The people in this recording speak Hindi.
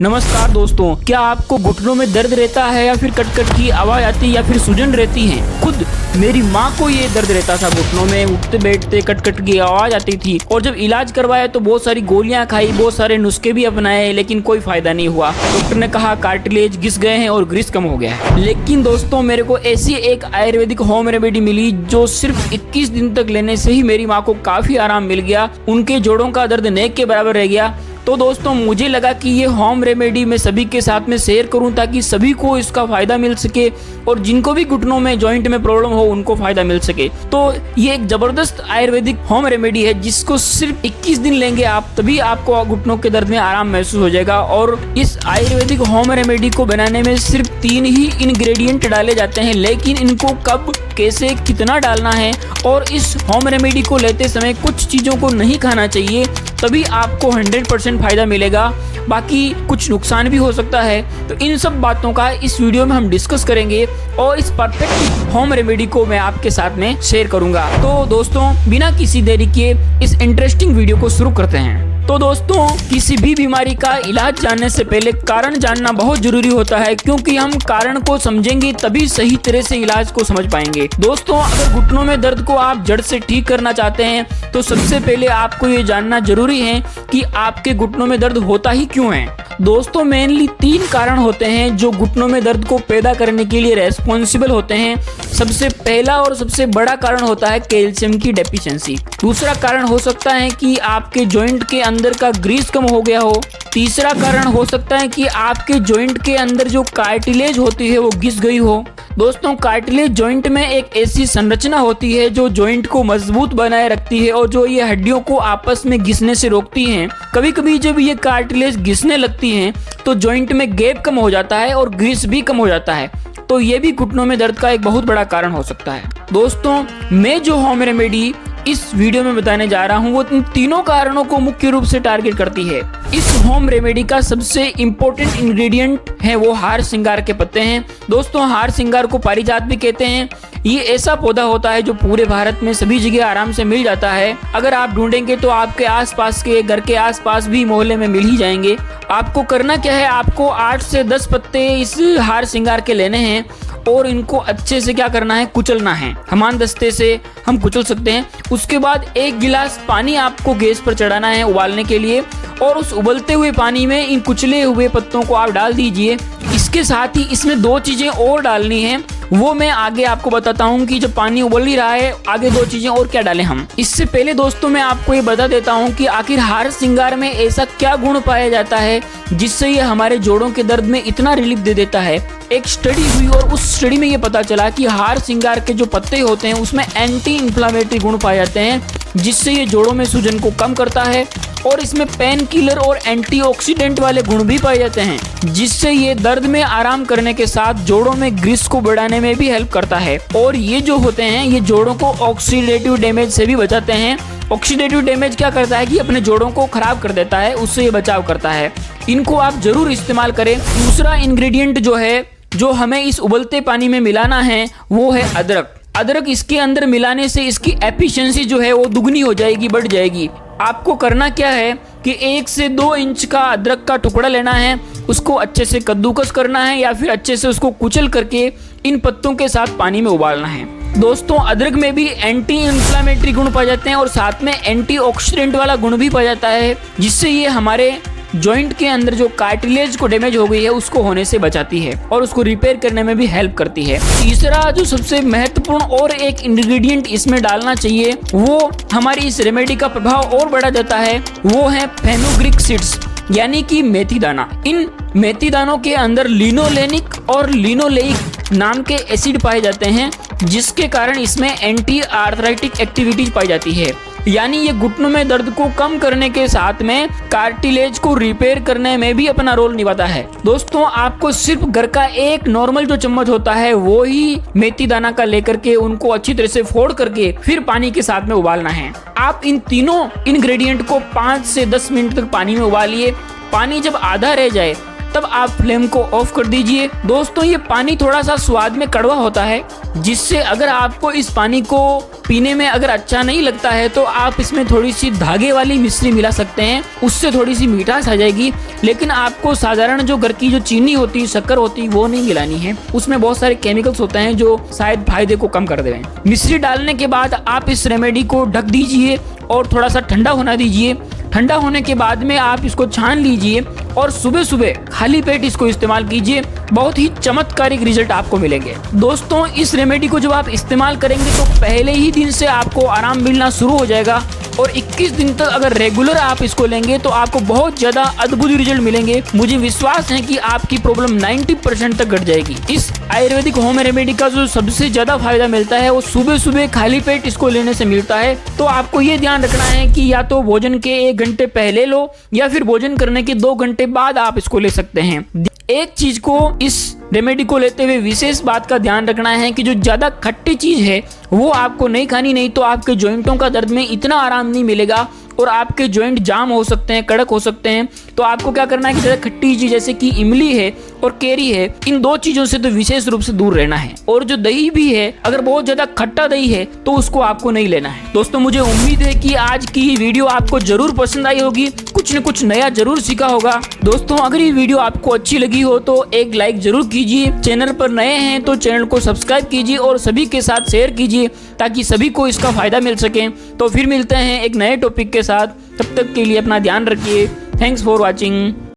नमस्कार दोस्तों, क्या आपको घुटनों में दर्द रहता है या फिर कट-कट की आवाज़ आती है या फिर सूजन रहती है? खुद मेरी माँ को ये दर्द रहता था घुटनों में, उठते बैठते कट-कट की आवाज़ आती थी और जब इलाज करवाया तो बहुत सारी गोलियां खाई, बहुत सारे नुस्खे भी अपनाए लेकिन कोई फायदा नहीं हुआ। डॉक्टर ने कहा कार्टिलेज घिस गए हैं और ग्रीस कम हो गया है। लेकिन दोस्तों मेरे को ऐसी एक आयुर्वेदिक होम रेमेडी मिली जो सिर्फ 21 दिन तक लेने से ही मेरी माँ को काफी आराम मिल गया, उनके जोड़ों का दर्द नेक के बराबर रह गया। तो दोस्तों मुझे लगा कि ये होम रेमेडी मैं सभी के साथ में शेयर करूं ताकि सभी को इसका फायदा मिल सके और जिनको भी घुटनों में जॉइंट में प्रॉब्लम हो उनको फायदा मिल सके। तो ये एक जबरदस्त आयुर्वेदिक होम रेमेडी है जिसको सिर्फ 21 दिन लेंगे आप, तभी आपको घुटनों के दर्द में आराम महसूस हो जाएगा। और इस आयुर्वेदिक होम रेमेडी को बनाने में सिर्फ 3 ही इंग्रेडिएंट डाले जाते हैं, लेकिन इनको कब, कैसे, कितना डालना है और इस होम रेमेडी को लेते समय कुछ चीजों को नहीं खाना चाहिए, तभी आपको 100% फायदा मिलेगा, बाकी कुछ नुकसान भी हो सकता है। तो इन सब बातों का इस वीडियो में हम डिस्कस करेंगे और इस परफेक्ट होम रेमेडी को मैं आपके साथ में शेयर करूंगा। तो दोस्तों बिना किसी देरी के इस इंटरेस्टिंग वीडियो को शुरू करते हैं। तो दोस्तों किसी भी बीमारी का इलाज जानने से पहले कारण जानना बहुत जरूरी होता है, क्योंकि हम कारण को समझेंगे तभी सही तरह से इलाज को समझ पाएंगे। दोस्तों अगर घुटनों में दर्द को आप जड़ से ठीक करना चाहते हैं तो सबसे पहले आपको ये जानना जरूरी है कि आपके घुटनों में दर्द होता ही क्यों है। दोस्तों मेनली 3 कारण होते हैं जो घुटनों में दर्द को पैदा करने के लिए रेस्पॉन्सिबल होते हैं। सबसे पहला और सबसे बड़ा कारण होता है कैल्शियम की डेफिशिएंसी। दूसरा कारण हो सकता है कि आपके जॉइंट के अंदर का ग्रीस कम हो गया हो। तीसरा कारण हो सकता है कि आपके जॉइंट के अंदर जो कार्टिलेज होती है वो घिस गई हो। दोस्तों कार्टिलेज जॉइंट में एक ऐसी संरचना होती है जो जॉइंट को मजबूत बनाए रखती है और जो ये हड्डियों को आपस में घिसने से रोकती है। कभी कभी जब ये कार्टिलेज घिसने लगती हैं तो जॉइंट में गैप कम हो जाता है और ग्रीस भी कम हो जाता है, तो ये भी घुटनों में दर्द का एक बहुत बड़ा कारण हो सकता है। दोस्तों मैं जो होम रेमेडी इस वीडियो में बताने जा रहा हूँ वो इन तीनों कारणों को मुख्य रूप से टारगेट करती है। इस होम रेमेडी का सबसे इम्पोर्टेंट इंग्रेडिएंट है वो हार सिंगार के पत्ते हैं। दोस्तों हार सिंगार को पारिजात भी कहते हैं। ये ऐसा पौधा होता है जो पूरे भारत में सभी जगह आराम से मिल जाता है। अगर आप ढूंढेंगे तो आपके आसपास के घर के आसपास भी मोहल्ले में मिल ही जाएंगे। आपको करना क्या है, आपको 8 से 10 पत्ते इस हार सिंगार के लेने हैं और इनको अच्छे से क्या करना है, कुचलना है। हमान दस्ते से हम कुचल सकते हैं। उसके बाद 1 गिलास पानी आपको गैस पर चढ़ाना है उबालने के लिए और उस उबलते हुए पानी में इन कुचले हुए पत्तों को आप डाल दीजिए। इसके साथ ही इसमें 2 चीजें और डालनी है, वो मैं आगे आपको बताता हूँ कि जब पानी उबल ही रहा है आगे 2 चीजें और क्या डालें हम। इससे पहले दोस्तों मैं आपको ये बता देता हूँ कि आखिर हार सिंगार में ऐसा क्या गुण पाया जाता है जिससे ये हमारे जोड़ों के दर्द में इतना रिलीफ दे देता है। एक स्टडी हुई और उस स्टडी में ये पता चला कि हार सिंगार के जो पत्ते होते हैं उसमें एंटी इंफ्लेमेटरी गुण पाए जाते हैं जिससे ये जोड़ों में सूजन को कम करता है और इसमें पेन किलर और एंटीऑक्सीडेंट वाले गुण भी पाए जाते हैं जिससे ये दर्द में आराम करने के साथ जोड़ों में ग्रीस को बढ़ाने में भी हेल्प करता है। और ये जो होते हैं ये जोड़ों को ऑक्सीडेटिव डैमेज से भी बचाते हैं। ऑक्सीडेटिव डैमेज क्या करता है कि अपने जोड़ों को खराब कर देता है, उससे ये बचाव करता है। इनको आप जरूर इस्तेमाल करें। दूसरा इंग्रेडिएंट जो है जो हमें इस उबलते पानी में मिलाना है वो है अदरक। अदरक इसके अंदर मिलाने से इसकी एफिशिएंसी जो है वो दुगनी हो जाएगी, बढ़ जाएगी। आपको करना क्या है कि 1 से 2 इंच का अदरक का टुकड़ा लेना है, उसको अच्छे से कद्दूकस करना है या फिर अच्छे से उसको कुचल करके इन पत्तों के साथ पानी में उबालना है। दोस्तों अदरक में भी एंटी इंफ्लेमेटरी गुण पाए जाते हैं और साथ में एंटीऑक्सीडेंट वाला गुण भी पाया जाता है जिससे ये हमारे जॉइंट के अंदर जो कार्टिलेज को डैमेज हो गई है उसको होने से बचाती है और उसको रिपेयर करने में भी हेल्प करती है। तीसरा जो सबसे महत्वपूर्ण और एक इंग्रेडिएंट इसमें डालना चाहिए वो हमारी इस रेमेडी का प्रभाव और बढ़ा देता है, वो है फेनुग्रीक सीड्स यानी कि मेथी दाना। इन मेथी दानों के अंदर लिनोलेनिक और लिनोलेइक नाम के एसिड पाए जाते हैं जिसके कारण इसमें एंटी आर्थराइटिक एक्टिविटीज पाई जाती है, यानी ये घुटनों में दर्द को कम करने के साथ में कार्टिलेज को रिपेयर करने में भी अपना रोल निभाता है। दोस्तों आपको सिर्फ घर का एक नॉर्मल जो चम्मच होता है वो ही मेथी दाना का लेकर के उनको अच्छी तरह से फोड़ करके फिर पानी के साथ में उबालना है। आप इन तीनों इंग्रेडिएंट को 5 से 10 मिनट तक पानी में उबालिए। पानी जब आधा रह जाए तब आप फ्लेम को ऑफ कर दीजिए। दोस्तों ये पानी थोड़ा सा स्वाद में कड़वा होता है जिससे अगर आपको इस पानी को पीने में अगर अच्छा नहीं लगता है तो आप इसमें थोड़ी सी धागे वाली मिश्री मिला सकते हैं, उससे थोड़ी सी मिठास आ जाएगी। लेकिन आपको साधारण जो घर की जो चीनी होती है, शक्कर होती है, वो नहीं मिलानी है। उसमें बहुत सारे केमिकल्स होते हैं जो शायद फायदे को कम कर दें। मिश्री डालने के बाद आप इस रेमेडी को ढक दीजिए और थोड़ा सा ठंडा होना दीजिए। ठंडा होने के बाद में आप इसको छान लीजिए और सुबह सुबह खाली पेट इसको इस्तेमाल कीजिए। बहुत ही चमत्कारिक रिजल्ट आपको मिलेंगे। दोस्तों, इस रेमेडी को जब आप इस्तेमाल करेंगे तो पहले ही दिन से आपको आराम मिलना शुरू हो जाएगा और 21 दिन तक अगर रेगुलर आप इसको लेंगे तो आपको बहुत ज़्यादा अद्भुत रिजल्ट मिलेंगे। मुझे विश्वास है कि आपकी प्रॉब्लम 90% तक घट जाएगी। इस आयुर्वेदिक होम रेमेडी का जो सबसे ज़्यादा फायदा मिलता है वो सुबह सुबह खाली पेट इसको लेने से मिलता है। तो आपको ये ध्यान रखना है कि या तो भोजन के 1 घंटे पहले लो या फिर भोजन करने के 2 घंटे बाद आप इसको ले सकते हैं। एक चीज को इस रेमेडी को लेते हुए विशेष बात का ध्यान रखना है कि जो ज्यादा खट्टी चीज है वो आपको नहीं खानी, नहीं तो आपके जॉइंटों का दर्द में इतना आराम नहीं मिलेगा और आपके जॉइंट जाम हो सकते हैं, कड़क हो सकते हैं। तो आपको क्या करना है कि ज्यादा खट्टी चीज जैसे कि इमली है और केरी है, इन 2 चीजों से तो विशेष रूप से दूर रहना है। और जो दही भी है, अगर बहुत ज्यादा खट्टा दही है तो उसको आपको नहीं लेना है। दोस्तों, मुझे उम्मीद है कि आज की वीडियो आपको जरूर पसंद आई होगी, कुछ न कुछ नया जरूर सीखा होगा। दोस्तों, अगर ये वीडियो आपको अच्छी लगी हो तो एक लाइक जरूर कीजिए। चैनल पर नए हैं तो चैनल को सब्सक्राइब कीजिए और सभी के साथ शेयर कीजिए ताकि सभी को इसका फायदा मिल सके। तो फिर मिलते हैं एक नए टॉपिक के साथ, तब तक के लिए अपना ध्यान रखिए। Thanks for watching.